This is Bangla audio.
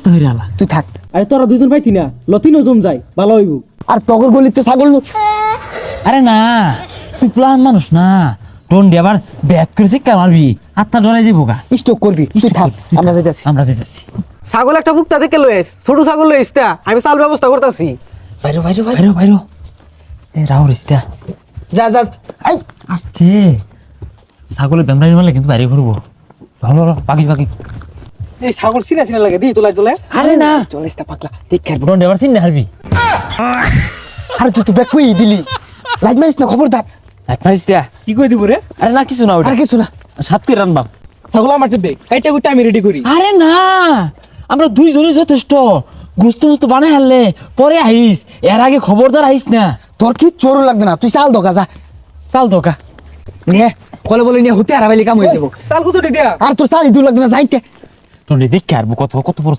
ব্যবস্থা হইরা আলা তুই থাক। আরে তোরা দুজন পাইতি না লতিনও জম যায় ভালো হইব। আর তগর গলিতে ছাগল আরে না তুই প্লান মানুষ না টন্ডি আবার ব্যাট করে শিক্ষা মারবি আত্মা ডরাই যাবো গা স্টক করবি, তুই থাক, আমরা যাইতাছি। আমরা যেতেছি ছাগল একটা বুকটা দেখে লইস, ছোট ছাগল লইস তা আমি চাল ব্যবস্থা করতেছি। বাইরে বাইরে বাইরে বাইরো বাইরো এ রাহুল ইস্তা যা যা। এই আসছে ছাগলের বেমরাই মারলে কিন্তু বাইরে ঘুরবো ভালো ভালো পাখি পাখি এই ছাগল চিনা চিনা লাগে দি তোলা চলে। আরে না চলে আসতে পাগলা, দেখ আর টন্ডি আবার চিন্তা হারবি আরে তুই তো ব্যাক কই দিলি, লাইট মারিস না, খবরদার। মারিস দিয়া কি কই দিব রে? আরে না কিছু না ওটা আর কিছু না। সাত করে রানবাম ছাগল আমার দে এইটা গুটা আমি রেডি করি। আরে না আমরা দুইজনই যথেষ্ট গুস্ত মুস্ত বানাই হারলে পরে আইস এর আগে খবরদার আইস না তোর কি চোর লাগবে না, তুই চাল দোকা যা। চাল দোকা নিয়ে কলে বলে নিয়ে হতে হারাবাইলে কাম হয়ে যাবো। চাল কত দিয়া? আর তোর চাল ইদুর লাগবে না, যাইতে। টন্ডি দেখে আর কত কত বড়